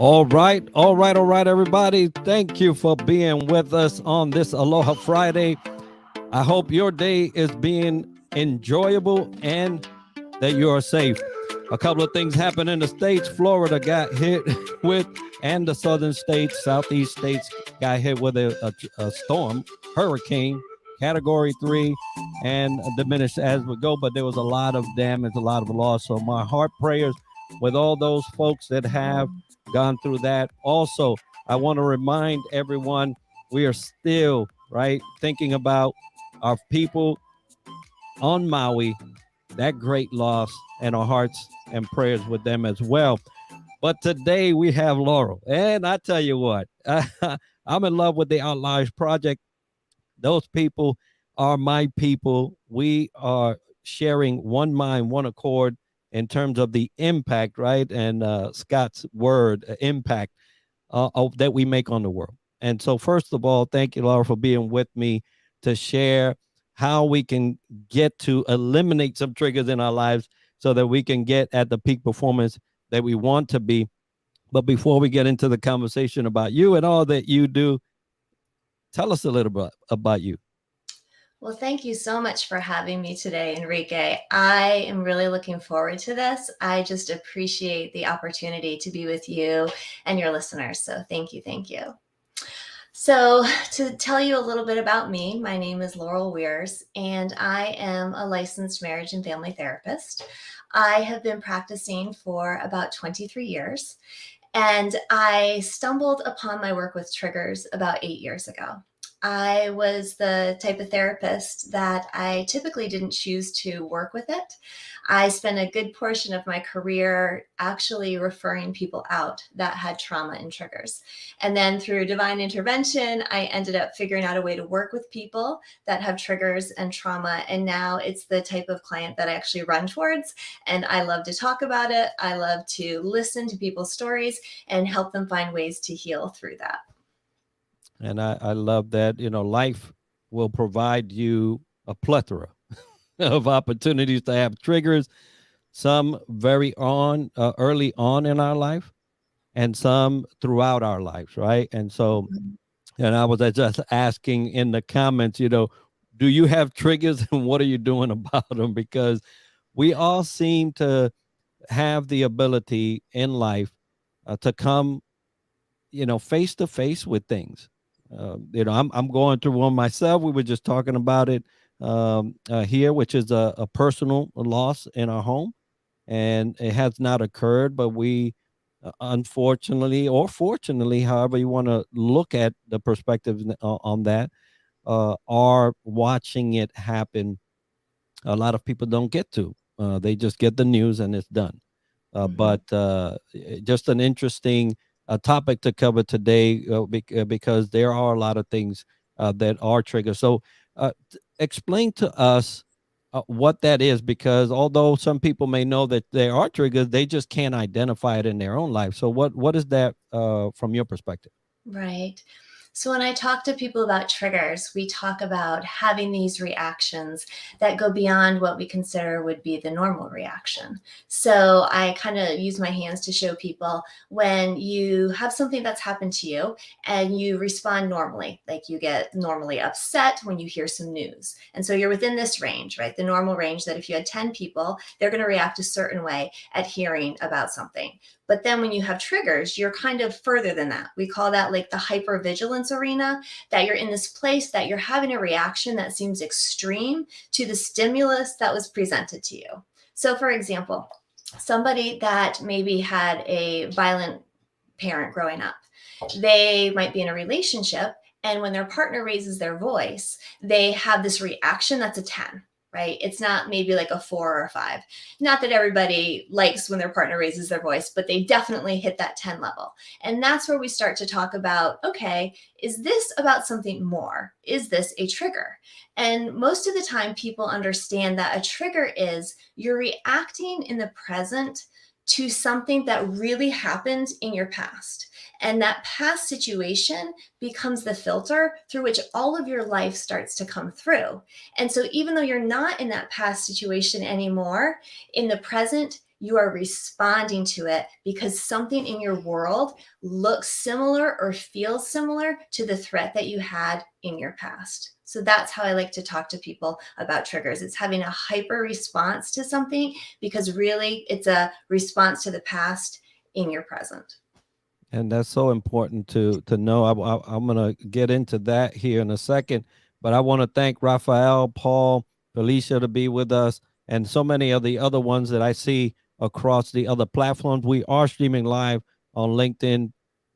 All right, everybody. Thank you for being with us on this Aloha Friday. I hope your day is being enjoyable and that you are safe. A couple of things happened in the states. Florida got hit with, and the southern states, southeast states got hit with a storm, hurricane, category 3, and diminished as we go. But there was a lot of damage, a lot of loss. So my heart prayers with all those folks that have gone through that. Also, I want to remind everyone we are still, right, thinking about our people on Maui, that great loss, and our hearts and prayers with them as well. But today we have Laurel. And I tell you what, I'm in love with the Outliers project. Those people are my people. We are sharing one mind, one accord in terms of the impact, right? And Scott's word, impact that we make on the world. And so, first of all, thank you, Laura, for being with me to share how we can get to eliminate some triggers in our lives so that we can get at the peak performance that we want to be. But before we get into the conversation about you and all that you do, tell us a little bit about you. Well, thank you so much for having me today, Enrique. I am really looking forward to this. I just appreciate the opportunity to be with you and your listeners. So thank you. Thank you. So, to tell you a little bit about me, my name is Laurel Wiers, and I am a licensed marriage and family therapist. I have been practicing for about 23 years, and I stumbled upon my work with triggers about 8 years ago. I was the type of therapist that I typically didn't choose to work with it. I spent a good portion of my career actually referring people out that had trauma and triggers. And then through divine intervention, I ended up figuring out a way to work with people that have triggers and trauma. And now it's the type of client that I actually run towards. And I love to talk about it. I love to listen to people's stories and help them find ways to heal through that. And I love that. Life will provide you a plethora of opportunities to have triggers, some early on in our life, and some throughout our lives, right? And so, and I was just asking in the comments, do you have triggers and what are you doing about them? Because we all seem to have the ability in life to come, face to face with things. I'm going through one myself. We were just talking about it here, which is a personal loss in our home, and it has not occurred, but we unfortunately or fortunately, however you want to look at the perspective on that, are watching it happen. A lot of people don't get to. They just get the news and it's done. But just an interesting topic to cover today because there are a lot of things that are triggers. So explain to us what that is, because although some people may know that there are triggers, they just can't identify it in their own life. So what is that from your perspective? Right. So when I talk to people about triggers, we talk about having these reactions that go beyond what we consider would be the normal reaction. So I kind of use my hands to show people when you have something that's happened to you and you respond normally, like you get normally upset when you hear some news. And so you're within this range, right? The normal range that if you had 10 people, they're going to react a certain way at hearing about something. But then when you have triggers, you're kind of further than that. We call that like the hypervigilance arena, that you're in this place that you're having a reaction that seems extreme to the stimulus that was presented to you. So for example, somebody that maybe had a violent parent growing up, they might be in a relationship, and when their partner raises their voice, they have this reaction that's a 10. Right? It's not maybe like a 4 or a 5. Not that everybody likes when their partner raises their voice, but they definitely hit that 10 level. And that's where we start to talk about, okay, is this about something more? Is this a trigger? And most of the time people understand that a trigger is you're reacting in the present to something that really happened in your past. And that past situation becomes the filter through which all of your life starts to come through. And so even though you're not in that past situation anymore, in the present, you are responding to it because something in your world looks similar or feels similar to the threat that you had in your past. So that's how I like to talk to people about triggers. It's having a hyper response to something because really it's a response to the past in your present. And that's so important to know. I'm going to get into that here in a second, but I want to thank Raphael, Paul, Felicia to be with us, and so many of the other ones that I see across the other platforms. We are streaming live on LinkedIn,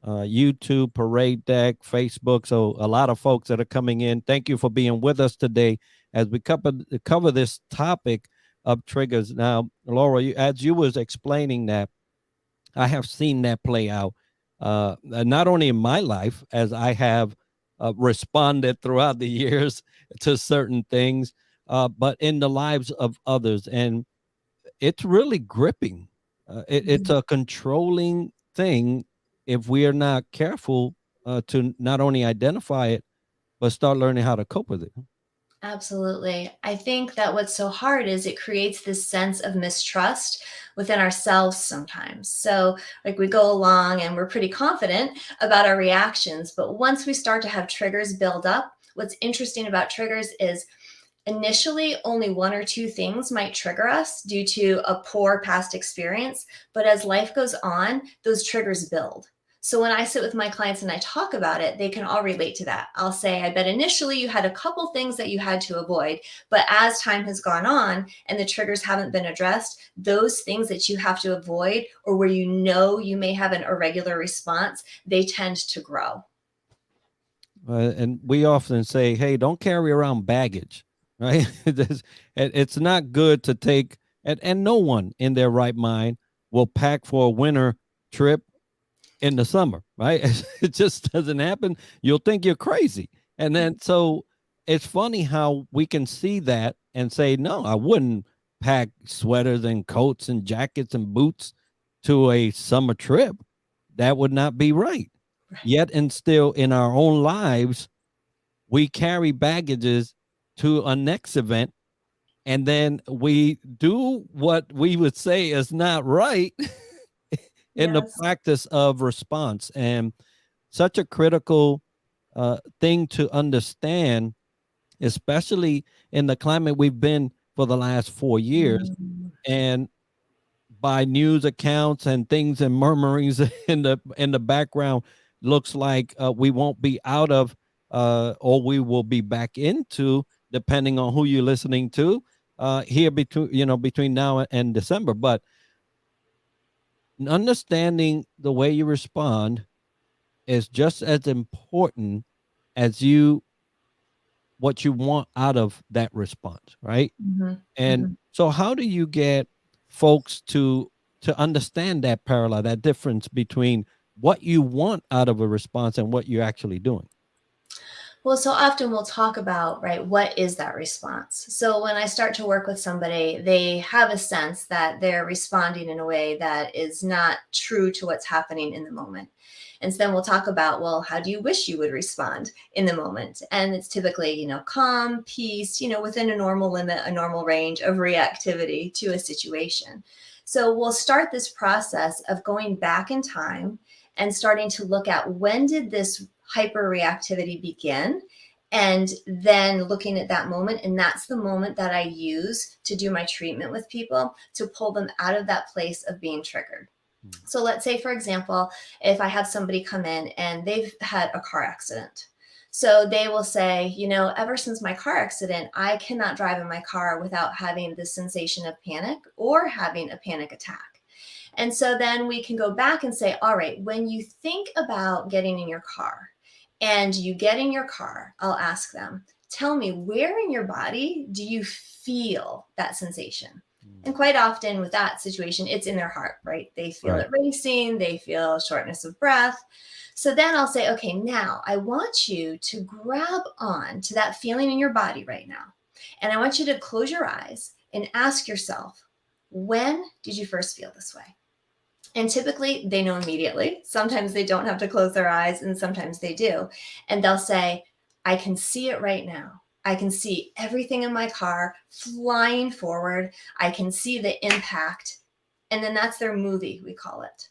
YouTube, Parade Deck, Facebook. So a lot of folks that are coming in. Thank you for being with us today as we cover this topic of triggers. Now, Laura, as you was explaining that, I have seen that play out, not only in my life as I have responded throughout the years to certain things, but in the lives of others. And it's really gripping. It's a controlling thing if we are not careful to not only identify it, but start learning how to cope with it. Absolutely. I think that what's so hard is it creates this sense of mistrust within ourselves sometimes. So, like, we go along and we're pretty confident about our reactions, but once we start to have triggers build up, what's interesting about triggers is initially only one or two things might trigger us due to a poor past experience, but as life goes on, those triggers build. So when I sit with my clients and I talk about it, they can all relate to that. I'll say, I bet initially you had a couple things that you had to avoid, but as time has gone on and the triggers haven't been addressed, those things that you have to avoid or where you know you may have an irregular response, they tend to grow. And we often say, hey, don't carry around baggage, right? It's not good to take, and no one in their right mind will pack for a winter trip in the summer, right? It just doesn't happen. You'll think you're crazy. And then, so it's funny how we can see that and say, no, I wouldn't pack sweaters and coats and jackets and boots to a summer trip. That would not be right. Yet and still in our own lives, we carry baggages to a next event, and then we do what we would say is not right in the Yes. practice of response. And such a critical thing to understand, especially in the climate we've been for the last 4 years. Mm, And by news accounts and things and murmurings in the background, looks like we won't be out of or we will be back into, depending on who you're listening to, here between now and December. But understanding the way you respond is just as important as what you want out of that response, right? mhm, And mhm. so how do you get folks to understand that parallel, that difference between what you want out of a response and what you're actually doing? Well, so often we'll talk about, right, what is that response? So when I start to work with somebody, they have a sense that they're responding in a way that is not true to what's happening in the moment. And so then we'll talk about, well, how do you wish you would respond in the moment? And it's typically, calm, peace, within a normal limit, a normal range of reactivity to a situation. So we'll start this process of going back in time and starting to look at when did this hyperreactivity begin, and then looking at that moment. And that's the moment that I use to do my treatment with people to pull them out of that place of being triggered. So let's say, for example, if I have somebody come in and they've had a car accident. So they will say, ever since my car accident, I cannot drive in my car without having the sensation of panic or having a panic attack. And so then we can go back and say, all right, when you think about getting in your car and you get in your car, I'll ask them, tell me, where in your body do you feel that sensation? And quite often with that situation, it's in their heart, right? They feel Right. it racing, they feel shortness of breath. So then I'll say, okay, now I want you to grab on to that feeling in your body right now. And I want you to close your eyes and ask yourself, when did you first feel this way? And typically they know immediately. Sometimes they don't have to close their eyes, and sometimes they do. And they'll say, I can see it right now. I can see everything in my car flying forward. I can see the impact And then that's their movie, we call it.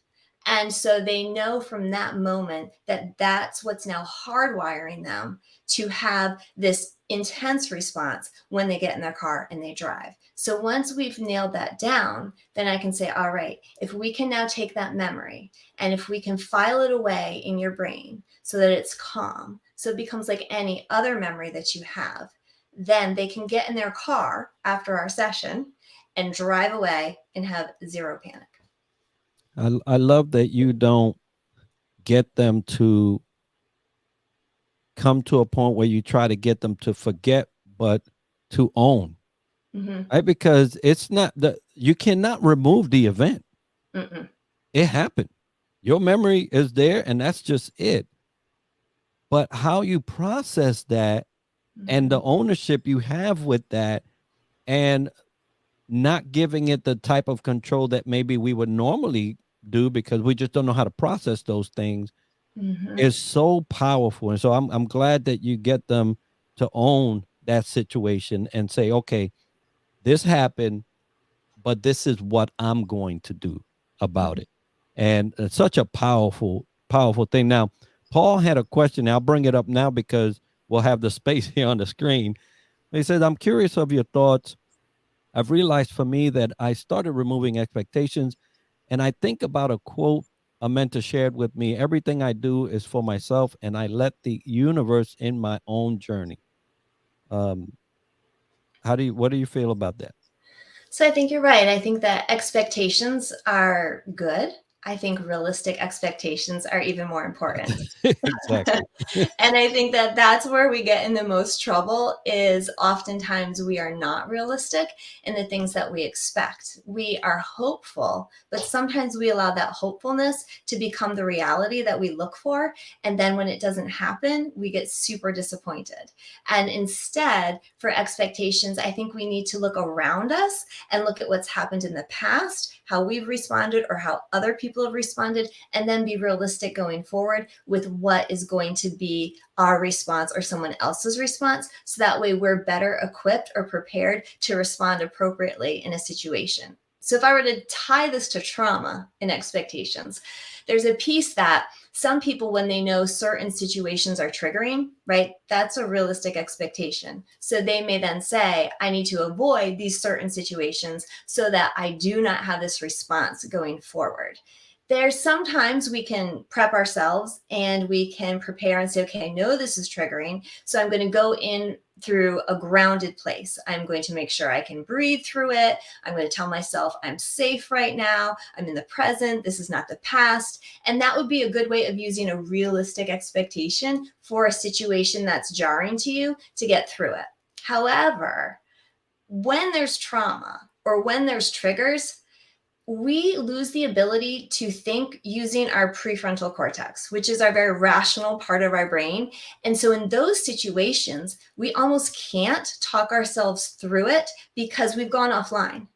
And so they know from that moment that that's what's now hardwiring them to have this intense response when they get in their car and they drive. So once we've nailed that down, then I can say, all right, if we can now take that memory and if we can file it away in your brain so that it's calm, so it becomes like any other memory that you have, then they can get in their car after our session and drive away and have zero panic. I love that you don't get them to come to a point where you try to get them to forget, but to own, right? Because it's not you cannot remove the event. Mm-mm. It happened. Your memory is there, and that's just it. But how you process that and the ownership you have with that, and not giving it the type of control that maybe we would normally do because we just don't know how to process those things, is so powerful. And so I'm glad that you get them to own that situation and say, okay, this happened, but this is what I'm going to do about it. And it's such a powerful thing. Now, Paul had a question. I'll bring it up now because we'll have the space here on the screen. He says, I'm curious of your thoughts. I've realized for me that I started removing expectations, and I think about a quote a mentor shared with me: everything I do is for myself, and I let the universe in my own journey. What do you feel about that? So I think you're right. I think that expectations are good. I think realistic expectations are even more important. Exactly. And I think that that's where we get in the most trouble, is oftentimes we are not realistic in the things that we expect. We are hopeful, but sometimes we allow that hopefulness to become the reality that we look for. And then when it doesn't happen, we get super disappointed. And instead, for expectations, I think we need to look around us and look at what's happened in the past, how we've responded or how other people have responded, and then be realistic going forward with what is going to be our response or someone else's response. So that way we're better equipped or prepared to respond appropriately in a situation. So if I were to tie this to trauma and expectations, there's a piece that some people, when they know certain situations are triggering, right, that's a realistic expectation. So they may then say, I need to avoid these certain situations so that I do not have this response going forward. There's sometimes we can prep ourselves and we can prepare and say, okay, I know this is triggering, so I'm going to go in through a grounded place. I'm going to make sure I can breathe through it. I'm going to tell myself I'm safe right now. I'm in the present. This is not the past. And that would be a good way of using a realistic expectation for a situation that's jarring to you to get through it. However, when there's trauma or when there's triggers, we lose the ability to think using our prefrontal cortex, which is our very rational part of our brain. And so in those situations, we almost can't talk ourselves through it because we've gone offline.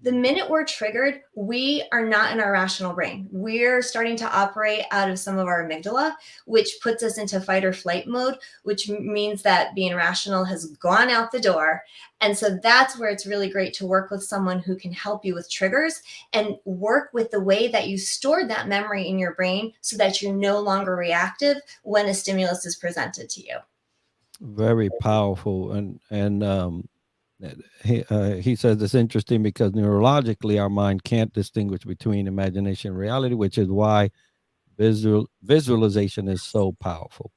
The minute we're triggered, we are not in our rational brain. We're starting to operate out of some of our amygdala, which puts us into fight or flight mode, which means that being rational has gone out the door. And so that's where it's really great to work with someone who can help you with triggers and work with the way that you stored that memory in your brain so that you're no longer reactive when a stimulus is presented to you. Very powerful. And he says it's interesting because neurologically our mind can't distinguish between imagination and reality, which is why visualization is so powerful.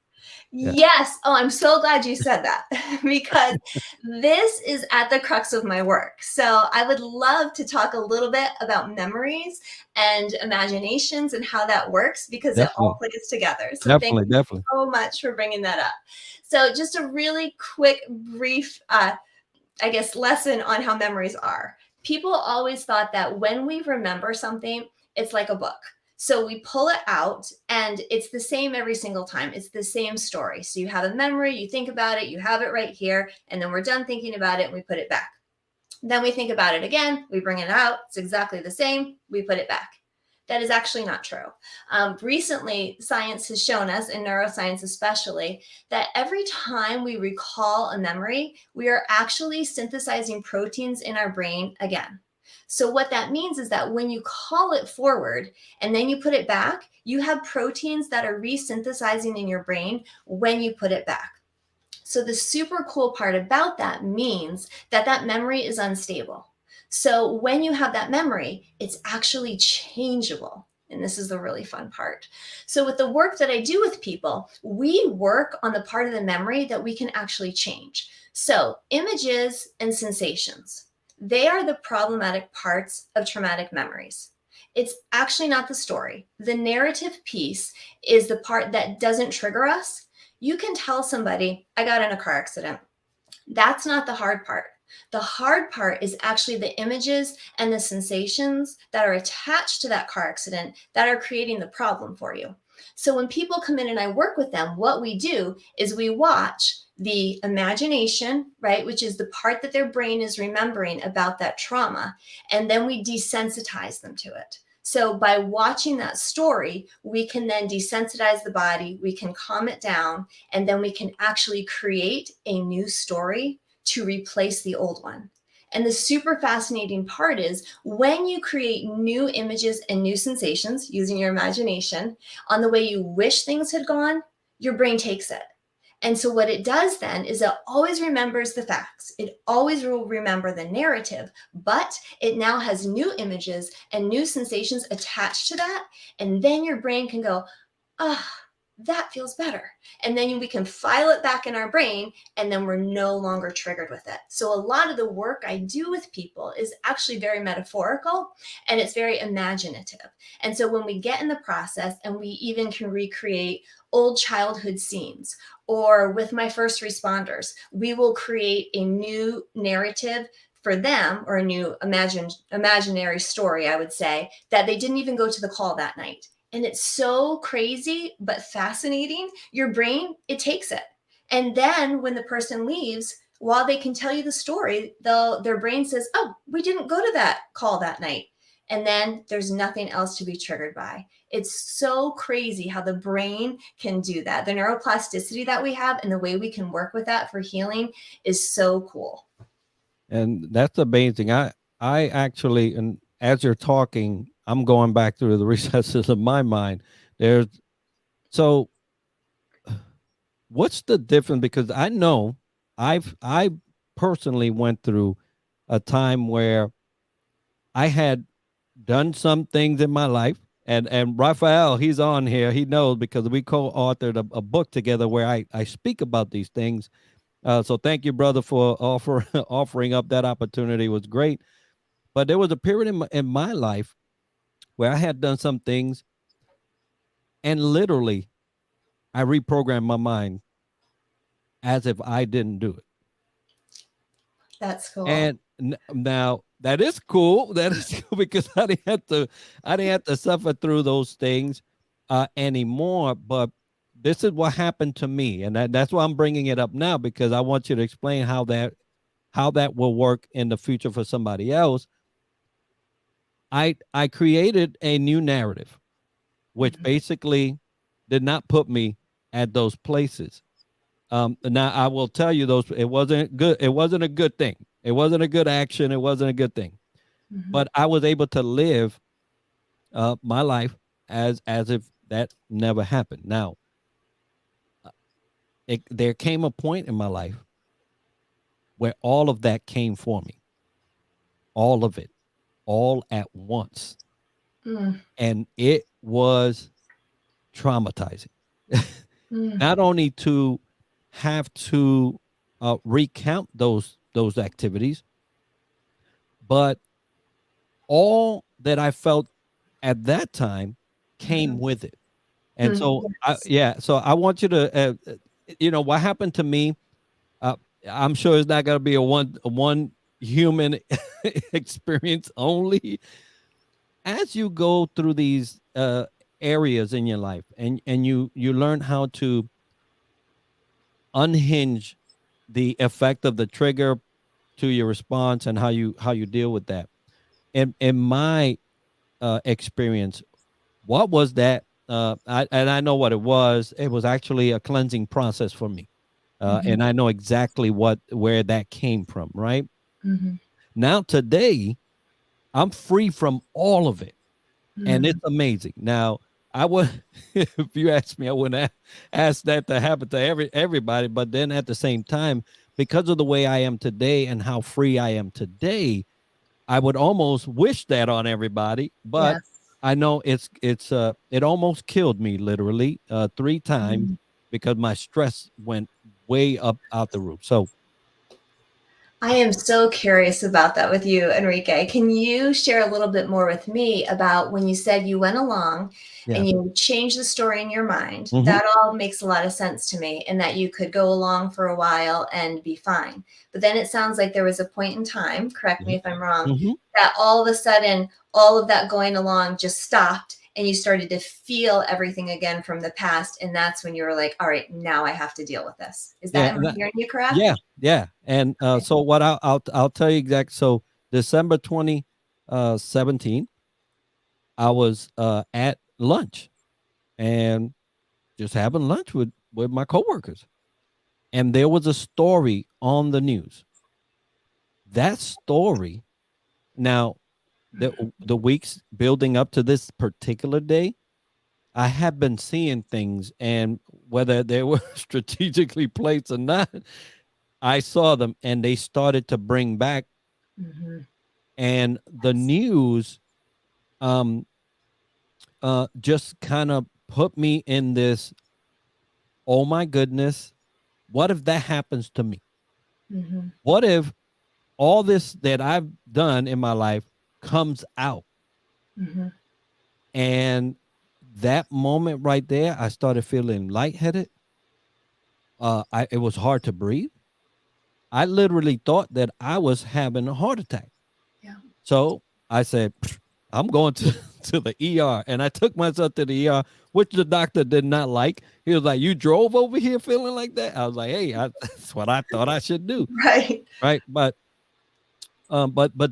Yeah. Yes. Oh, I'm so glad you said that because this is at the crux of my work. So I would love to talk a little bit about memories and imaginations and how that works because it all plays together. So thank you so much for bringing that up. So just a really quick, brief, lesson on how memories are. People always thought that when we remember something, it's like a book. So we pull it out and it's the same every single time. It's the same story. So you have a memory, you think about it, you have it right here, and then we're done thinking about it and we put it back. Then we think about it again, we bring it out, it's exactly the same, we put it back. That is actually not true. Recently, science has shown us, in neuroscience especially, that every time we recall a memory, we are actually synthesizing proteins in our brain again. So what that means is that when you call it forward and then you put it back, you have proteins that are resynthesizing in your brain when you put it back. So the super cool part about that means that that memory is unstable. So when you have that memory, it's actually changeable. And this is the really fun part. So with the work that I do with people, we work on the part of the memory that we can actually change. So images and sensations, they are the problematic parts of traumatic memories. It's actually not the story. The narrative piece is the part that doesn't trigger us. You can tell somebody, I got in a car accident. That's not the hard part. The hard part is actually the images and the sensations that are attached to that car accident that are creating the problem for you. So when people come in and I work with them, what we do is we watch the imagination, right, which is the part that their brain is remembering about that trauma, and then we desensitize them to it. So by watching that story, we can then desensitize the body, we can calm it down, and then we can actually create a new story to replace the old one. And the super fascinating part is when you create new images and new sensations using your imagination on the way you wish things had gone, your brain takes it. And so what it does then is it always remembers the facts. It always will remember the narrative, but it now has new images and new sensations attached to that. And then your brain can go, that feels better. And then we can file it back in our brain, and then we're no longer triggered with it. So a lot of the work I do with people is actually very metaphorical and it's very imaginative. And so when we get in the process and we even can recreate old childhood scenes, or with my first responders, we will create a new narrative for them, or a new imaginary story, I would say, that they didn't even go to the call that night. And it's so crazy, but fascinating. Your brain, it takes it. And then when the person leaves, while they can tell you the story, their brain says, oh, we didn't go to that call that night. And then there's nothing else to be triggered by. It's so crazy how the brain can do that. The neuroplasticity that we have and the way we can work with that for healing is so cool. And that's amazing. I actually, and as you're talking, I'm going back through the recesses of my mind. So what's the difference? Because I know I personally went through a time where I had done some things in my life, and Raphael, he's on here, he knows, because we co-authored a book together where I speak about these things. So thank you, brother, for offering up that opportunity. It was great. But there was a period in my life where I had done some things, and literally I reprogrammed my mind as if I didn't do it. That's cool. And now that is cool. That is cool because I didn't have to suffer through those things anymore. But this is what happened to me, and that's why I'm bringing it up now, because I want you to explain how that will work in the future for somebody else. I created a new narrative, which basically did not put me at those places. Now I will tell you, it wasn't good. It wasn't a good thing. It wasn't a good action. It wasn't a good thing. But I was able to live my life as if that never happened. Now, there came a point in my life where all of that came for me. All of it, all at once. And it was traumatizing. Not only to have to recount those activities, but all that I felt at that time came with it. And so, so I want you to, what happened to me, I'm sure it's not going to be a one human experience only. As you go through these areas in your life, and you learn how to unhinge the effect of the trigger to your response, and how you deal with that. In my experience, what was that? I know what it was. It was actually a cleansing process for me, and I know exactly where that came from. Right now, today, I'm free from all of it. And Mm, it's amazing. Now, I would, if you ask me, I wouldn't ask that to happen to everybody. But then at the same time, because of the way I am today and how free I am today, I would almost wish that on everybody. But yes. I know it almost killed me literally 3 times Mm. because my stress went way up out the roof. So I am so curious about that with you, Enrique. Can you share a little bit more with me about when you said you went along yeah. and you changed the story in your mind? Hmm. That all makes a lot of sense to me, and that you could go along for a while and be fine. But then it sounds like there was a point in time, correct me if I'm wrong, Hmm. that all of a sudden all of that going along just stopped and you started to feel everything again from the past. And that's when you were like, all right, now I have to deal with this. Is that, Yeah. am I hearing you correct? Yeah, yeah, and Okay. so what I'll tell you exact. So December 2017, I was at lunch and just having lunch with my coworkers, and there was a story on the news. That story now the weeks building up to this particular day, I have been seeing things, and whether they were strategically placed or not, I saw them, and they started to bring back. Mhm. And the news um just kind of put me in this, oh my goodness, what if that happens to me? Mhm. What if all this that I've done in my life comes out? Mhm. And that moment right there, I started feeling lightheaded. It was hard to breathe. I literally thought that I was having a heart attack. Yeah. So I said, "Pfft, I'm going to, to the ER." And I took myself to the ER, which the doctor did not like. He was like, "You drove over here feeling like that?" I was like, "Hey, that's what I thought I should do." Right. Right. But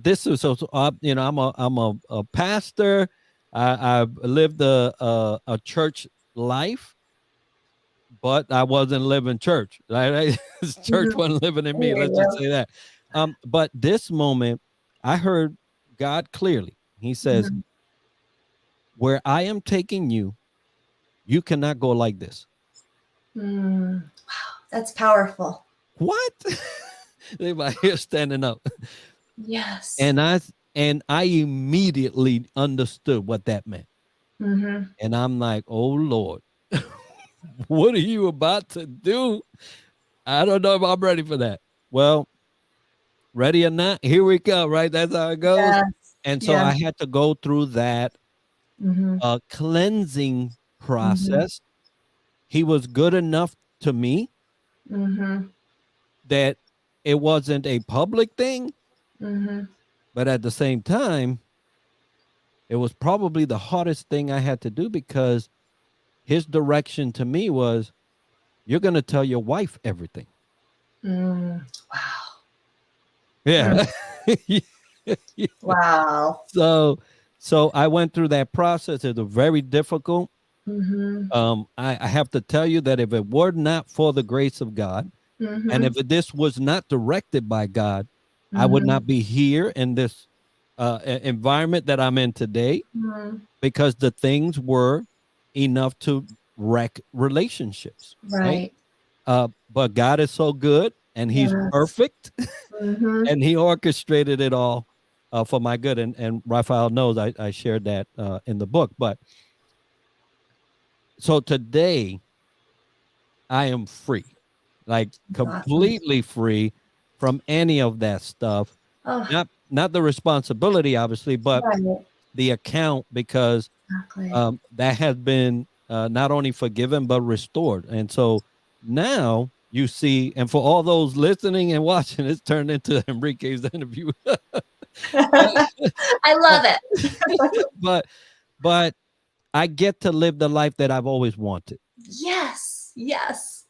this is I'm a pastor. I've lived a church life, but I wasn't living church. Right? Church Mhm. wasn't living in I me. hear Let's just you. say that. But this moment, I heard God clearly. He says, Mhm. "Where I am taking you, you cannot go like this." Mm. That's powerful. What? My hair standing up, Yes. and I immediately understood what that meant, Mhm. and I'm like, "Oh Lord, what are you about to do?" I don't know if I'm ready for that. Well, ready or not, here we go. Right, that's how it goes. Yes. And so Yeah. I had to go through that Mhm. cleansing Mhm. process. He was good enough to me Mhm. that it wasn't a public thing, Mhm. but at the same time, it was probably the hardest thing I had to do because his direction to me was, "You're going to tell your wife everything." Mm. Wow. Mm. Yeah. Wow. so so I went through that process. It was very difficult. Mhm. I have to tell you that if it were not for the grace of God, and if Mhm. this was not directed by God, I would Mhm. not be here in this environment that I'm in today, Mhm. because the things were enough to wreck relationships, right? Right. But God is so good, and He's Yes. perfect, Mhm. and He orchestrated it all for my good. And Raphael knows I shared that in the book. But so today, I am free, like That's awesome. completely free from any of that stuff. Oh, Not the responsibility, obviously, but right. the account, because Exactly. that has been not only forgiven but restored. And so now you see, and for all those listening and watching, it's turned into Enrique's interview. but, I but love it. but but I get to live the life that I've always wanted. Yes. Yes.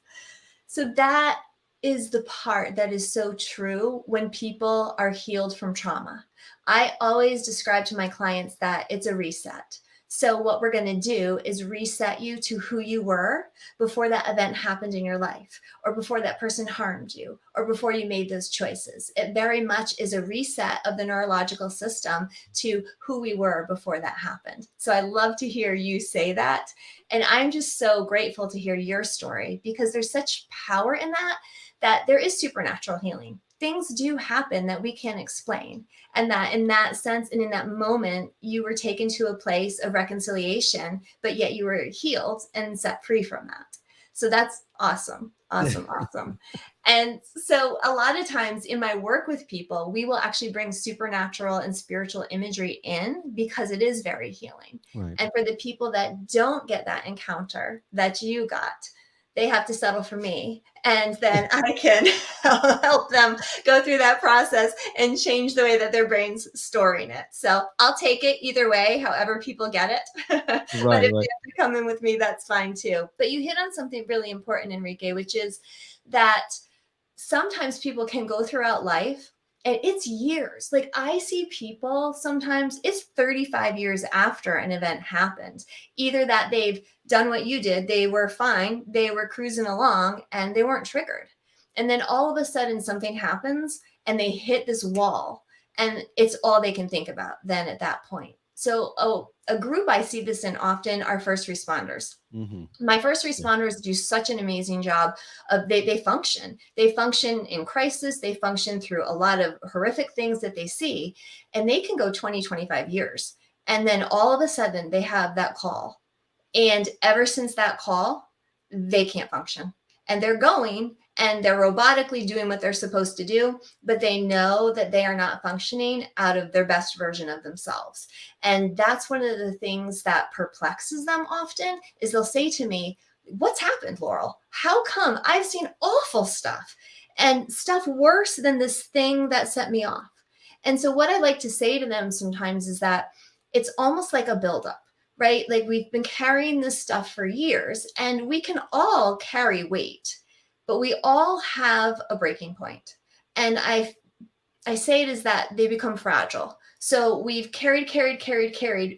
So that is the part that is so true when people are healed from trauma. I always describe to my clients that it's a reset. So what we're going to do is reset you to who you were before that event happened in your life, or before that person harmed you, or before you made those choices. It very much is a reset of the neurological system to who we were before that happened. So I love to hear you say that. And I'm just so grateful to hear your story, because there's such power in that, that there is supernatural healing. Things do happen that we can't explain. And that in that sense, and in that moment, you were taken to a place of reconciliation, but yet you were healed and set free from that. So that's awesome. Awesome. Awesome. And so a lot of times in my work with people, we will actually bring supernatural and spiritual imagery in, because it is very healing. Right. And for the people that don't get that encounter that you got, they have to settle for me. And then I can help them go through that process and change the way that their brain's storing it. So I'll take it either way, however people get it. But if Right. they have to come in with me, that's fine too. But you hit on something really important, Enrique, which is that sometimes people can go throughout life and it's years. Like I see people, sometimes it's 35 years after an event happened, either that they've done what you did, they were fine, they were cruising along and they weren't triggered. And then all of a sudden something happens and they hit this wall, and it's all they can think about then at that point. So a group I see this in often are first responders. Mm-hmm. My first responders do such an amazing job of they function in crisis. They function through a lot of horrific things that they see, and they can go 20, 25 years. And then all of a sudden they have that call. And ever since that call, they can't function, and they're going and they're robotically doing what they're supposed to do, but they know that they are not functioning out of their best version of themselves. And that's one of the things that perplexes them often, is they'll say to me, "What's happened, Laurel? How come I've seen awful stuff and stuff worse than this thing that set me off?" And so what I like to say to them sometimes is that it's almost like a buildup, right? Like we've been carrying this stuff for years, and we can all carry weight, but we all have a breaking point. And I say it is that they become fragile. So we've carried,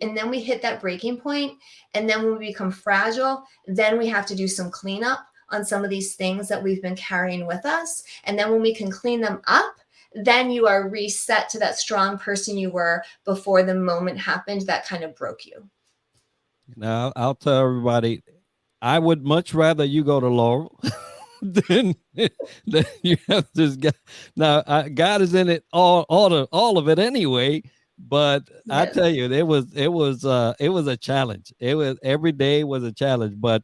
and then we hit that breaking point. And then when we become fragile, then we have to do some cleanup on some of these things that we've been carrying with us. And then when we can clean them up, then you are reset to that strong person you were before the moment happened that kind of broke you. Now, I'll tell everybody, I would much rather you go to Laurel than you have this guy. Now, God is in it all of it anyway. But Yes. I tell you, it was a challenge. It was, every day was a challenge. But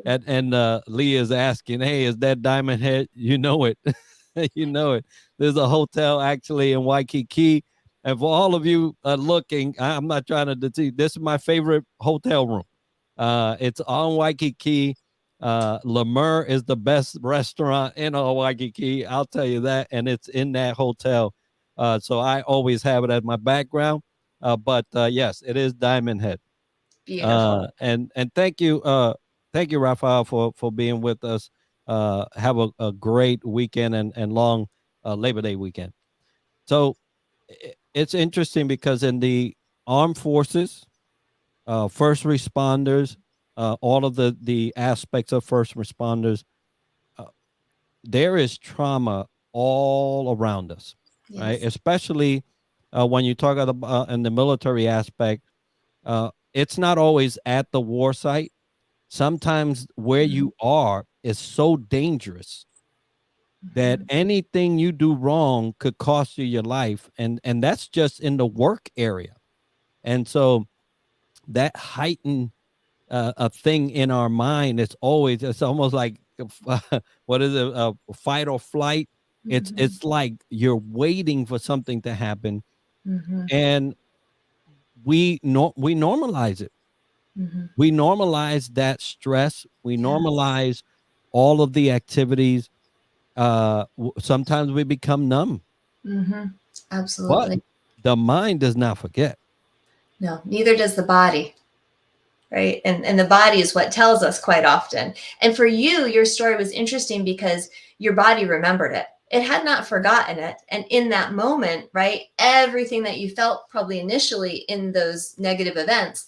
and Lee is asking, "Hey, is that Diamond Head?" You know it, you know it. There's a hotel actually in Waikiki. And for all of you looking, I'm not trying to deceive. This is my favorite hotel room. It's on Waikiki. Lemur is the best restaurant in all Waikiki. I'll tell you that. And it's in that hotel. So I always have it as my background. But yes, it is Diamond Head. Beautiful. And thank you, Rafael, for being with us. Have a great weekend and long Labor Day weekend. So it's interesting because in the armed forces, first responders, all of the aspects of first responders, there is trauma all around us, right? Yes. Especially when you talk about in the military aspect, it's not always at the war site. Sometimes where you are is so dangerous that anything you do wrong could cost you your life, and that's just in the work area. And so that heightened a thing in our mind, it's almost like what is it, fight or flight. It's like you're waiting for something to happen, and we normalize it. We normalize that stress. We normalize all of the activities. Sometimes we become numb, but Absolutely. the mind does not forget. No, neither does the body. Right. And the body is what tells us quite often. And for you, your story was interesting because your body remembered it. It had not forgotten it. And in that moment, right, everything that you felt probably initially in those negative events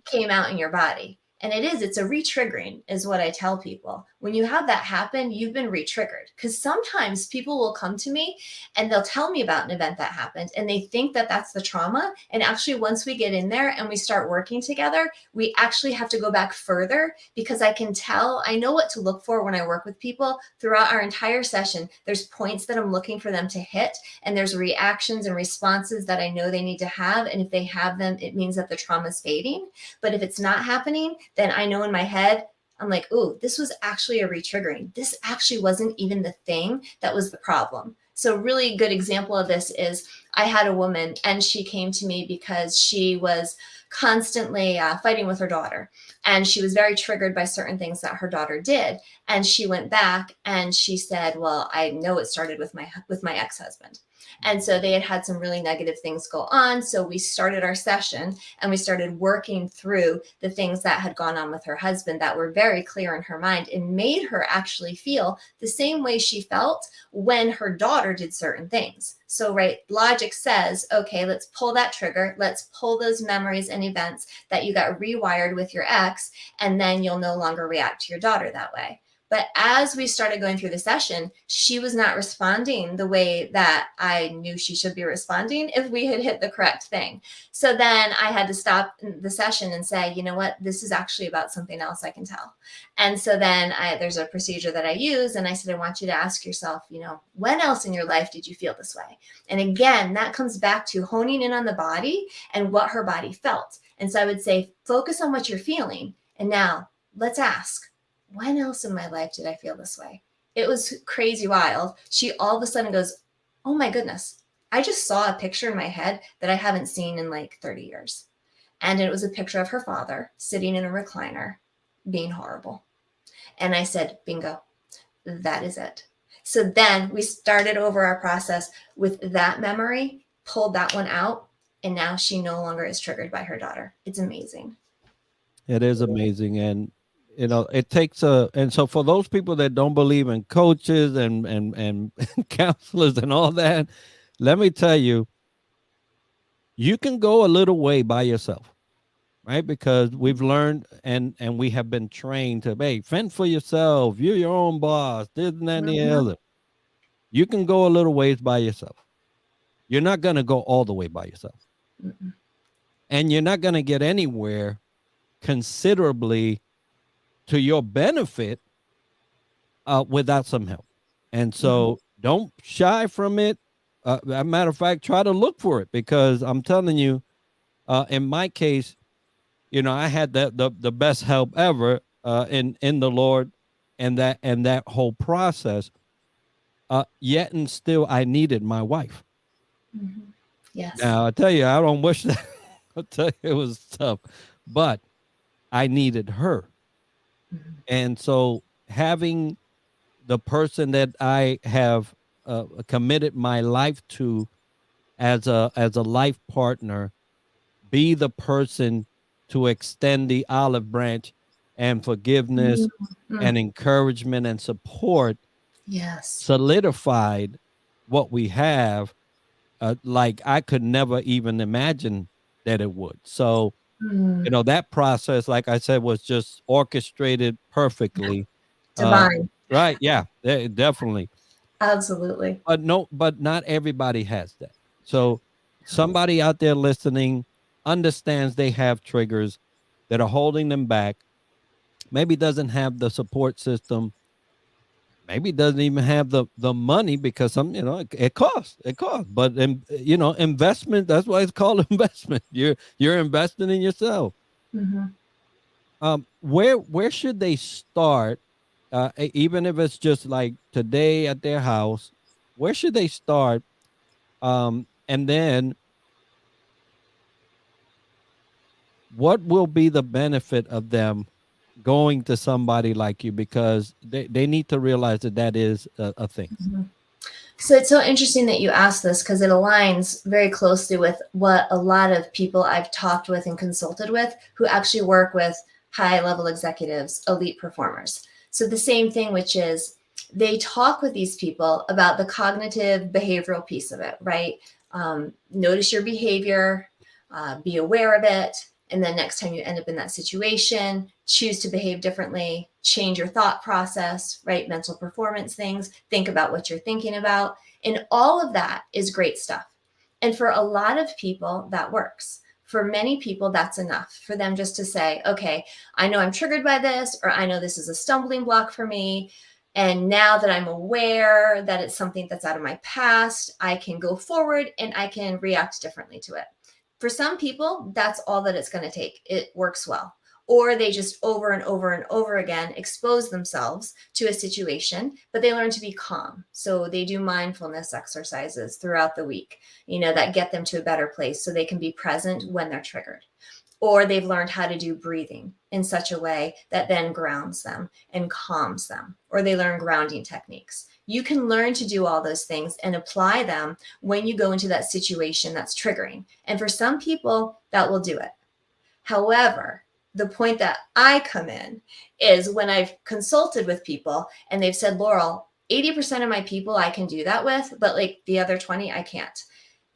came out in your body. And it's a re-triggering is what I tell people. When you have that happen, you've been re-triggered, because sometimes people will come to me and they'll tell me about an event that happened and they think that that's the trauma. And actually, once we get in there and we start working together, we actually have to go back further, because I know what to look for when I work with people throughout our entire session. There's points that I'm looking for them to hit, and there's reactions and responses that I know they need to have. And if they have them, it means that the trauma is fading. But if it's not happening, then I know in my head, I'm like, oh, this was actually a re-triggering. This actually wasn't even the thing that was the problem. So a really good example of this is I had a woman, and she came to me because she was constantly fighting with her daughter. And she was very triggered by certain things that her daughter did. And she went back and she said, well, I know it started with my ex-husband. And so they had some really negative things go on. So we started our session and we started working through the things that had gone on with her husband that were very clear in her mind, and made her actually feel the same way she felt when her daughter did certain things. So, right, logic says, okay, let's pull that trigger. Let's pull those memories and events that you got rewired with your ex, and then you'll no longer react to your daughter that way. But as we started going through the session, she was not responding the way that I knew she should be responding if we had hit the correct thing. So then I had to stop the session and say, you know what, this is actually about something else, I can tell. And so then there's a procedure that I use. And I said, I want you to ask yourself, when else in your life did you feel this way? And again, that comes back to honing in on the body and what her body felt. And so I would say, focus on what you're feeling. And now let's ask, when else in my life did I feel this way? It was crazy wild. She all of a sudden goes, oh my goodness, I just saw a picture in my head that I haven't seen in like 30 years. And it was a picture of her father sitting in a recliner being horrible. And I said, bingo, that is it. So then we started over our process with that memory, pulled that one out, and now she no longer is triggered by her daughter. It's amazing. It is amazing. And it takes and so for those people that don't believe in coaches and counselors and all that, let me tell you, you can go a little way by yourself, right? Because we've learned and we have been trained to, hey, fend for yourself. You're your own boss. This and that and the other. You can go a little ways by yourself. You're not going to go all the way by yourself. Mm-mm. And you're not going to get anywhere considerably to your benefit without some help. And so don't shy from it. As a matter of fact, try to look for it, because I'm telling you, in my case, I had the best help ever in the Lord and that whole process. Yet and still, I needed my wife. Mm-hmm. Yes. Now I tell you, I don't wish that. I tell you, it was tough, but I needed her. Mm-hmm. And so having the person that I have committed my life to as a life partner be the person to extend the olive branch and forgiveness and encouragement and support, solidified what we have, like I could never even imagine that it would. So that process, like I said, was just orchestrated perfectly. Divine. Right. Yeah, definitely. Absolutely. But not everybody has that. So somebody out there listening understands they have triggers that are holding them back. Maybe doesn't have the support system. Maybe doesn't even have the money, because it costs. But investment, that's why it's called investment. You're investing in yourself. Mm-hmm. Where should they start? Even if it's just like today at their house, where should they start? And then what will be the benefit of them going to somebody like you? Because they need to realize that is a thing. Mm-hmm. So it's so interesting that you asked this, because it aligns very closely with what a lot of people I've talked with and consulted with who actually work with high-level executives, elite performers. So the same thing, which is they talk with these people about the cognitive behavioral piece of it, right? Notice your behavior, be aware of it. And then next time you end up in that situation, choose to behave differently, change your thought process, right? Mental performance things, think about what you're thinking about. And all of that is great stuff. And for a lot of people, that works. For many people, that's enough for them just to say, okay, I know I'm triggered by this, or I know this is a stumbling block for me. And now that I'm aware that it's something that's out of my past, I can go forward and I can react differently to it. For some people, that's all that it's going to take. It works well. Or they just over and over and over again expose themselves to a situation, but they learn to be calm. So they do mindfulness exercises throughout the week, that get them to a better place so they can be present when they're triggered. Or they've learned how to do breathing in such a way that then grounds them and calms them. Or they learn grounding techniques. You can learn to do all those things and apply them when you go into that situation that's triggering. And for some people, that will do it. However, the point that I come in is when I've consulted with people and they've said, Laurel, 80% of my people I can do that with, but like the other 20, I can't.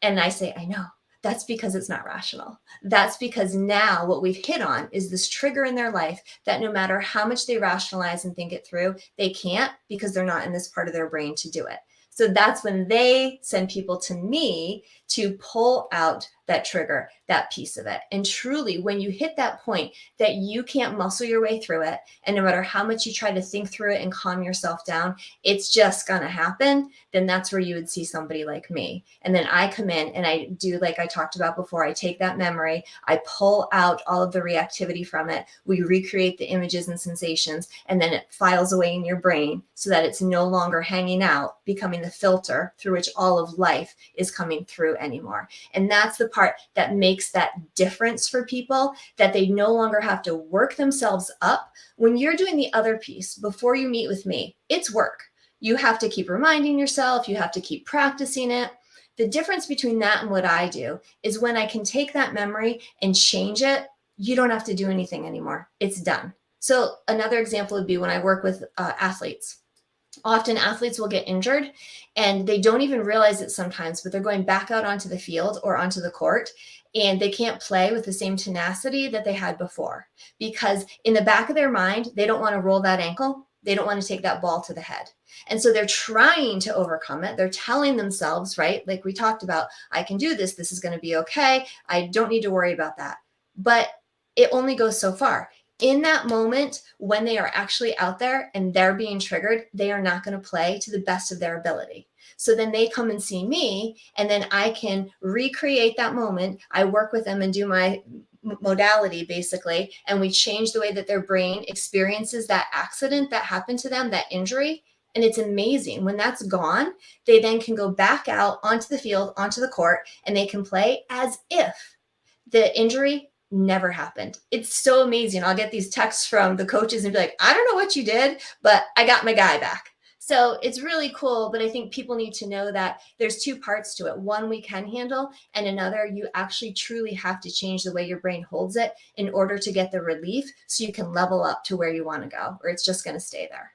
And I say, I know. That's because it's not rational. That's because now what we've hit on is this trigger in their life that no matter how much they rationalize and think it through, they can't because they're not in this part of their brain to do it. So that's when they send people to me to pull out that trigger, that piece of it. And truly, when you hit that point that you can't muscle your way through it, and no matter how much you try to think through it and calm yourself down, it's just going to happen, then that's where you would see somebody like me. And then I come in and I do, like I talked about before, I take that memory, I pull out all of the reactivity from it, we recreate the images and sensations, and then it files away in your brain so that it's no longer hanging out, becoming the filter through which all of life is coming through anymore. And that's the part that makes that difference for people, that they no longer have to work themselves up. When you're doing the other piece before you meet with me, it's work. You have to keep reminding yourself, you have to keep practicing it. The difference between that and what I do is when I can take that memory and change it, you don't have to do anything anymore. It's done. So another example would be when I work with athletes. Often athletes will get injured and they don't even realize it sometimes, but they're going back out onto the field or onto the court and they can't play with the same tenacity that they had before because in the back of their mind, they don't want to roll that ankle. They don't want to take that ball to the head. And so they're trying to overcome it. They're telling themselves, right? Like we talked about, I can do this. This is going to be okay. I don't need to worry about that. But it only goes so far. In that moment, when they are actually out there and they're being triggered, they are not going to play to the best of their ability. So then they come and see me, and then I can recreate that moment. I work with them and do my modality basically, and we change the way that their brain experiences that accident that happened to them, that injury. And it's amazing. When that's gone, they then can go back out onto the field, onto the court, and they can play as if the injury never happened. It's so amazing. I'll get these texts from the coaches and be like, I don't know what you did, but I got my guy back. So it's really cool. But I think people need to know that there's two parts to it. One we can handle, and another you actually truly have to change the way your brain holds it in order to get the relief so you can level up to where you want to go, or it's just going to stay there.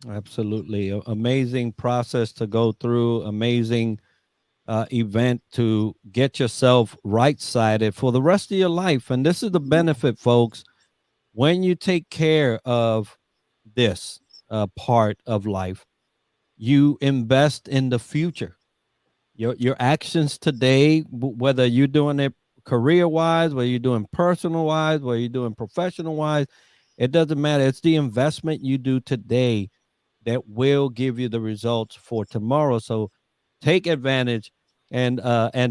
Absolutely. Amazing process to go through, amazing event to get yourself right-sided for the rest of your life. And this is the benefit, folks, when you take care of this part of life, you invest in the future. Your actions today, whether you're doing it career-wise, whether you're doing personal-wise, whether you're doing professional-wise, it doesn't matter. It's the investment you do today that will give you the results for tomorrow. So take advantage. And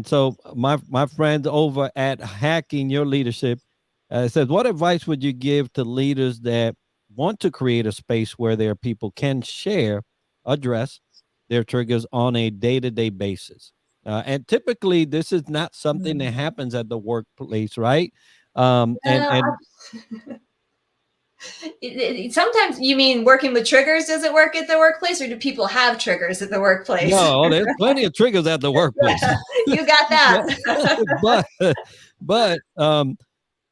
so my friends over at Hacking Your Leadership says, what advice would you give to leaders that want to create a space where their people can share, address their triggers on a day-to-day basis? And typically, this is not something that happens at the workplace, right? Sometimes you mean working with triggers doesn't work at the workplace, or do people have triggers at the workplace? No, there's plenty of triggers at the workplace. You got that. but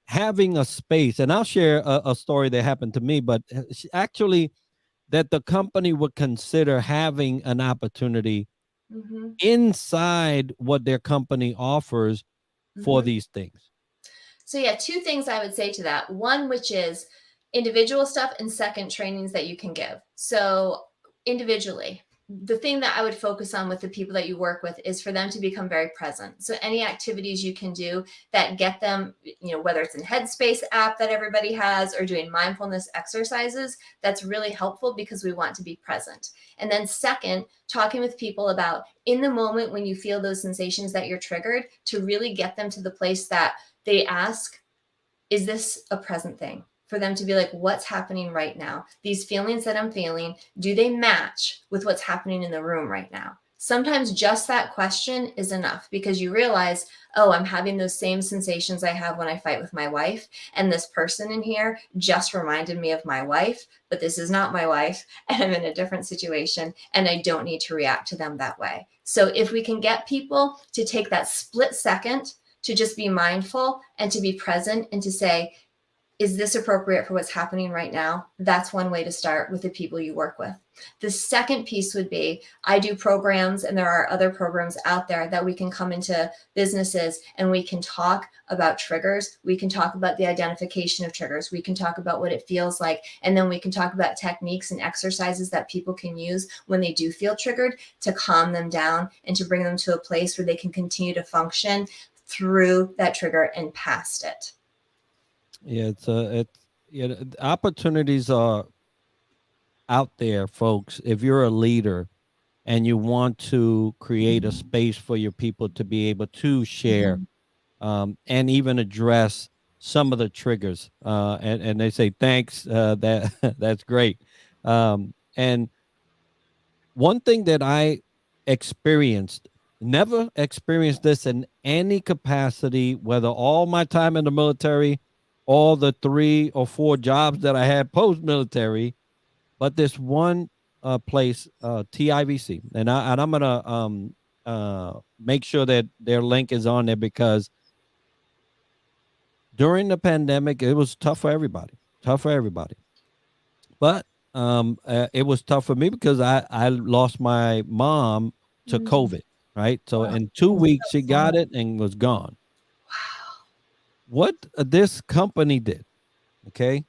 having a space, and I'll share a story that happened to me, but actually that the company would consider having an opportunity Mm-hmm. inside what their company offers for Mm-hmm. these things? So yeah, two things I would say to that. One, which is individual stuff, and second, trainings that you can give. So individually, the thing that I would focus on with the people that you work with is for them to become very present. So any activities you can do that get them, whether it's in Headspace app that everybody has or doing mindfulness exercises, that's really helpful because we want to be present. And then second, talking with people about in the moment when you feel those sensations that you're triggered, to really get them to the place that they ask, is this a present thing? For them to be like, what's happening right now? These feelings that I'm feeling, do they match with what's happening in the room right now? Sometimes just that question is enough because you realize, oh, I'm having those same sensations I have when I fight with my wife. And this person in here just reminded me of my wife, but this is not my wife. And I'm in a different situation and I don't need to react to them that way. So if we can get people to take that split second to just be mindful and to be present and to say, is this appropriate for what's happening right now? That's one way to start with the people you work with. The second piece would be, I do programs and there are other programs out there that we can come into businesses and we can talk about triggers. We can talk about the identification of triggers. We can talk about what it feels like. And then we can talk about techniques and exercises that people can use when they do feel triggered to calm them down and to bring them to a place where they can continue to function through that trigger and past it. Yeah, opportunities are out there, folks. If you're a leader and you want to create a space for your people to be able to share and even address some of the triggers, and they say thanks, that that's great. And one thing that I experienced, never experienced this in any capacity, whether all my time in the military, all the 3 or 4 jobs that I had post-military, but this one place, TIVC, and I'm gonna make sure that their link is on there because during the pandemic, it was tough for everybody, But it was tough for me because I lost my mom to COVID, right? So Wow. in 2 weeks, she Wow. got it and was gone. What this company did, okay?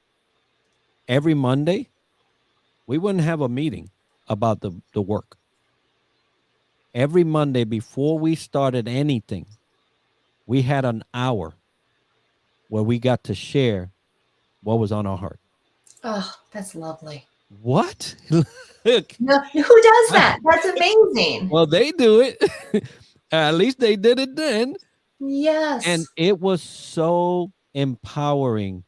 Every Monday, we wouldn't have a meeting about the work. Every Monday before we started anything, we had an hour where we got to share what was on our heart. Oh, that's lovely. What? Look, No, who does that? That's amazing. well, they do it. At least they did it then. Yes. And it was so empowering.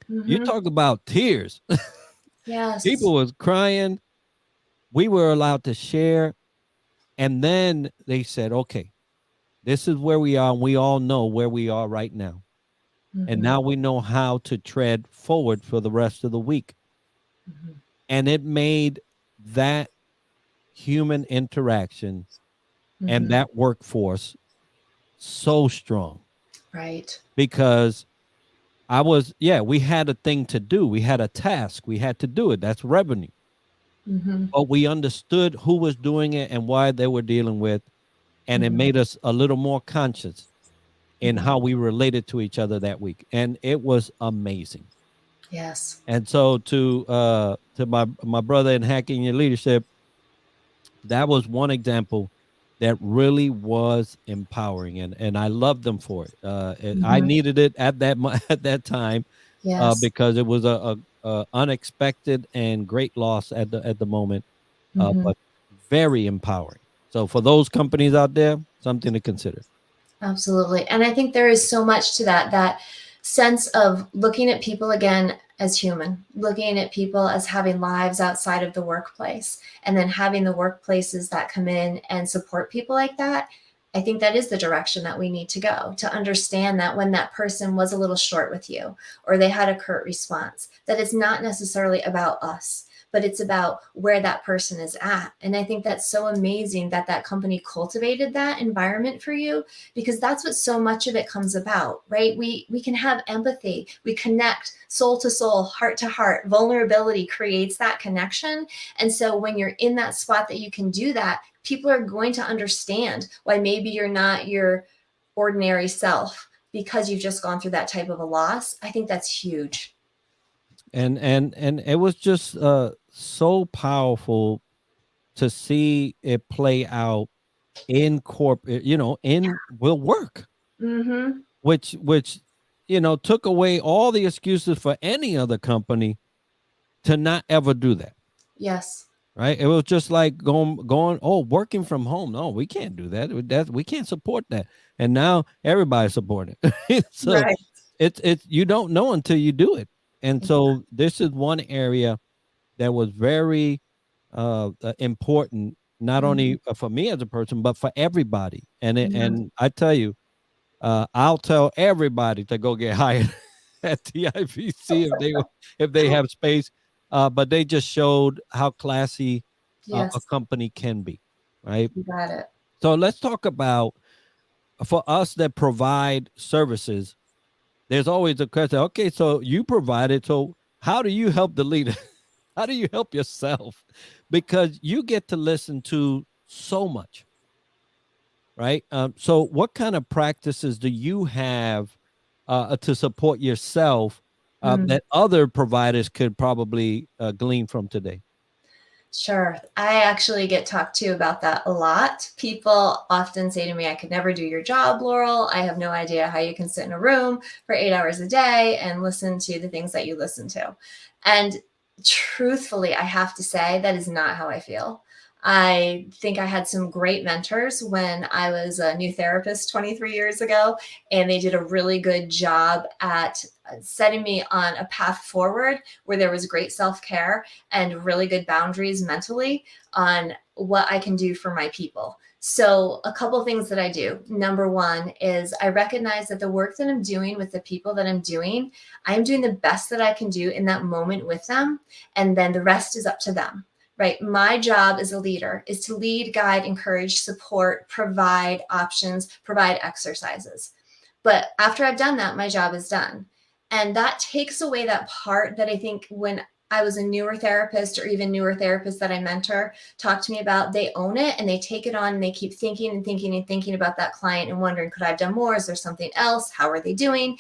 You talk about tears. Yes. People was crying. We were allowed to share. And then they said, okay, this is where we are. And we all know where we are right now. And now we know how to tread forward for the rest of the week. And it made that human interaction and that workforce so strong. Right. Because we had a thing to do. We had a task. We had to do it. That's revenue. But we understood who was doing it and why they were dealing with. And it made us a little more conscious in how we related to each other that week. And it was amazing. Yes. And so to my brother in Hacking Your Leadership, that was one example that really was empowering, and I loved them for it. I needed it at that time, Yes. because it was a unexpected and great loss at the moment, but very empowering. So for those companies out there, something to consider. Absolutely. And I think there is so much to that sense of looking at people again as human, looking at people as having lives outside of the workplace, and then having the workplaces that come in and support people like that. I think that is the direction that we need to go, to understand that when that person was a little short with you or they had a curt response, that it's not necessarily about us, but it's about where that person is at. And I think that's so amazing that that company cultivated that environment for you, because that's what so much of it comes about, right? We can have empathy, we connect soul to soul, heart to heart. Vulnerability creates that connection. And so when you're in that spot that you can do that, people are going to understand why maybe you're not your ordinary self because you've just gone through that type of a loss. I think that's huge. And it was just so powerful to see it play out in corporate, in will work, Mm-hmm. which took away all the excuses for any other company to not ever do that. Yes. Right? It was just like going, oh, working from home. No, we can't do that. We can't support that. And now everybody's supporting it. So Right. it's you don't know until you do it. And so this is one area that was very important, not Mm-hmm. only for me as a person, but for everybody. And Mm-hmm. and I tell you, I'll tell everybody to go get hired at the IVC if they have space. But they just showed how classy a Yes. company can be, right? You got it. So let's talk about, for us that provide services. There's always a question. Okay, so you provide it. So how do you help the leader? How do you help yourself? Because you get to listen to so much, right? So what kind of practices do you have to support yourself Mm. that other providers could probably glean from today? Sure. I actually get talked to about that a lot. People often say to me, I could never do your job, Laurel. I have no idea how you can sit in a room for 8 hours a day and listen to the things that you listen to. And truthfully, I have to say that is not how I feel. I think I had some great mentors when I was a new therapist 23 years ago, and they did a really good job at setting me on a path forward where there was great self care and really good boundaries mentally on what I can do for my people. So, a couple things that I do. Number one is I recognize that the work that I'm doing with the people that I'm doing the best that I can do in that moment with them. And then the rest is up to them, right? My job as a leader is to lead, guide, encourage, support, provide options, provide exercises. But after I've done that, my job is done. And that takes away that part that I think when I was a newer therapist or even newer therapists that I mentor talk to me about, they own it and they take it on and they keep thinking and thinking and thinking about that client and wondering, could I have done more? Is there something else? How are they doing?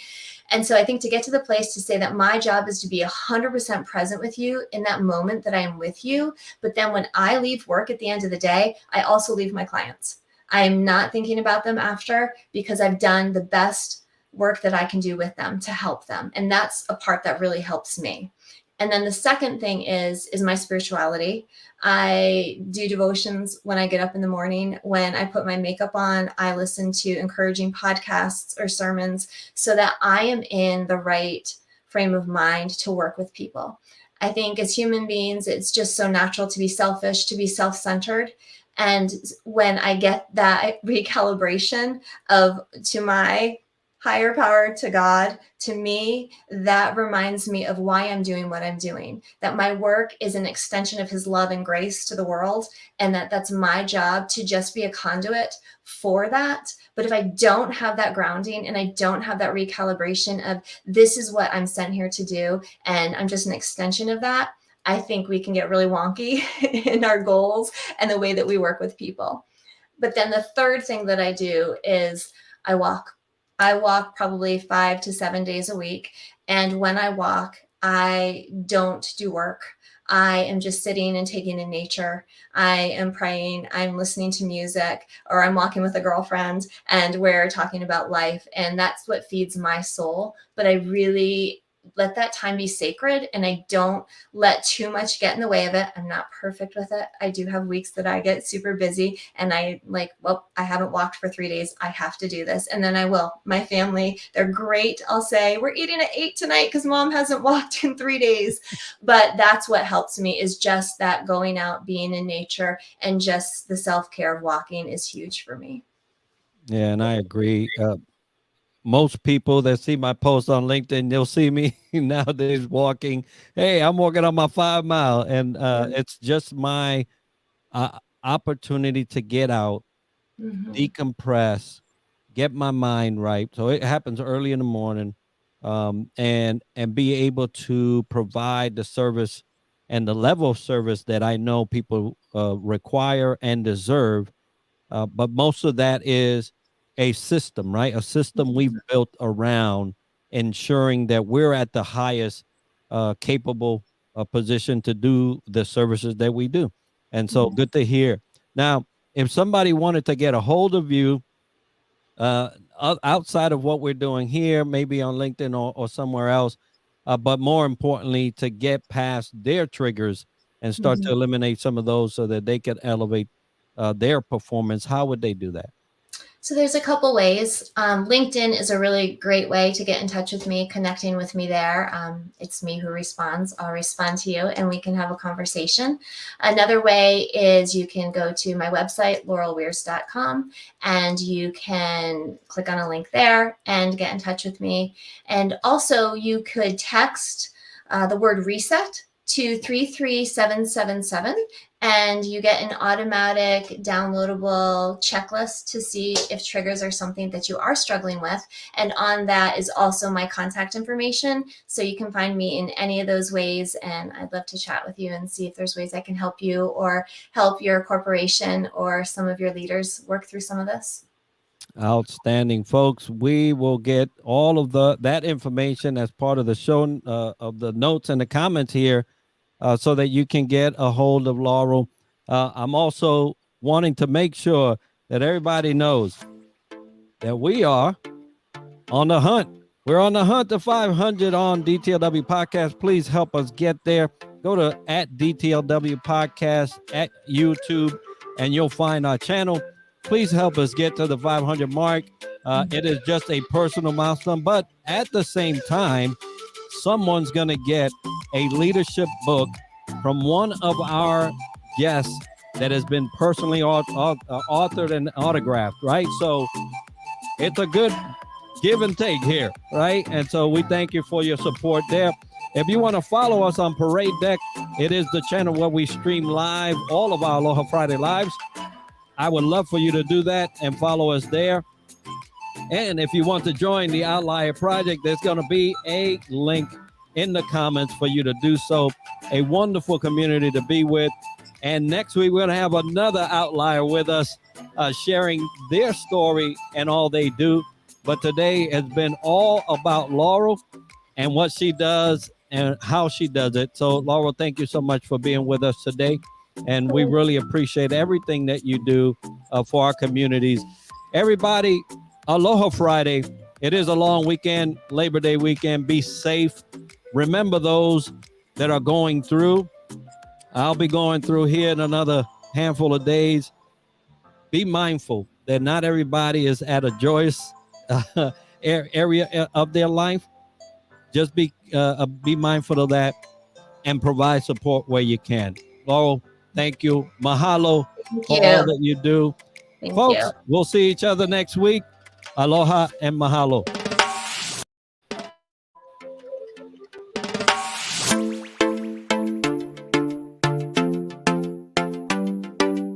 And so I think to get to the place to say that my job is to be 100% present with you in that moment that I am with you. But then when I leave work at the end of the day, I also leave my clients. I'm not thinking about them after because I've done the best work that I can do with them to help them. And that's a part that really helps me. And then the second thing is my spirituality. I do devotions when I get up in the morning. When I put my makeup on, I listen to encouraging podcasts or sermons so that I am in the right frame of mind to work with people. I think as human beings, it's just so natural to be selfish, to be self-centered. And when I get that recalibration to my higher power, to God, to me, that reminds me of why I'm doing what I'm doing, that my work is an extension of his love and grace to the world, and that's my job to just be a conduit for that. But if I don't have that grounding and I don't have that recalibration of this is what I'm sent here to do, and I'm just an extension of that, I think we can get really wonky in our goals and the way that we work with people. But then the third thing that I do is I walk. I walk probably 5 to 7 days a week. And when I walk, I don't do work. I am just sitting and taking in nature. I am praying. I'm listening to music, or I'm walking with a girlfriend and we're talking about life. And that's what feeds my soul. But I really let that time be sacred and I don't let too much get in the way of it. I'm not perfect with it. I do have weeks that I get super busy and I like, well, I haven't walked for 3 days. I have to do this. And then I will. My family, they're great. I'll say, we're eating at 8 tonight because mom hasn't walked in 3 days. But that's what helps me is just that going out, being in nature, and just the self-care of walking is huge for me. Yeah, and I agree. most people that see my post on LinkedIn, they'll see me nowadays walking. Hey, I'm walking on my 5 mile, and it's just my opportunity to get out, decompress, get my mind right. So it happens early in the morning, and be able to provide the service and the level of service that I know people require and deserve. But most of that is a system, right? A system we've built around ensuring that we're at the highest capable position to do the services that we do. And so good to hear. Now, if somebody wanted to get a hold of you outside of what we're doing here, maybe on LinkedIn or somewhere else, but more importantly, to get past their triggers and start to eliminate some of those so that they could elevate their performance, how would they do that? So there's a couple ways. LinkedIn is a really great way to get in touch with me, connecting with me there. It's me who responds. I'll respond to you and we can have a conversation. Another way is you can go to my website, laurelwiers.com, and you can click on a link there and get in touch with me. And also you could text the word reset to 33777, and you get an automatic downloadable checklist to see if triggers are something that you are struggling with. And on that is also my contact information. So you can find me in any of those ways. And I'd love to chat with you and see if there's ways I can help you or help your corporation or some of your leaders work through some of this. Outstanding, folks. We will get all of that information as part of the show, of the notes and the comments here, so that you can get a hold of Laurel. I'm also wanting to make sure that everybody knows that we are on the hunt. We're on the hunt to 500 on DTLW Podcast. Please help us get there. Go to @DTLW Podcast at YouTube, and you'll find our channel. Please help us get to the 500 mark. It is just a personal milestone, but at the same time, someone's going to get a leadership book from one of our guests that has been personally authored and autographed, right? So it's a good give and take here, right? And so we thank you for your support there. If you want to follow us on Parade Deck, it is the channel where we stream live all of our Aloha Friday lives. I would love for you to do that and follow us there. And if you want to join the Outlier Project, there's going to be a link in the comments for you to do so. A wonderful community to be with. And next week, we're going to have another outlier with us, sharing their story and all they do. But today has been all about Laurel and what she does and how she does it. So, Laurel, thank you so much for being with us today. And we really appreciate everything that you do for our communities. Everybody, Aloha Friday. It is a long weekend, Labor Day weekend. Be safe. Remember those that are going through. I'll be going through here in another handful of days. Be mindful that not everybody is at a joyous area of their life. Just be mindful of that and provide support where you can. Laurel, thank you. Mahalo for all that you do. Thank Folks, you. we'll see each other next week. Aloha and mahalo.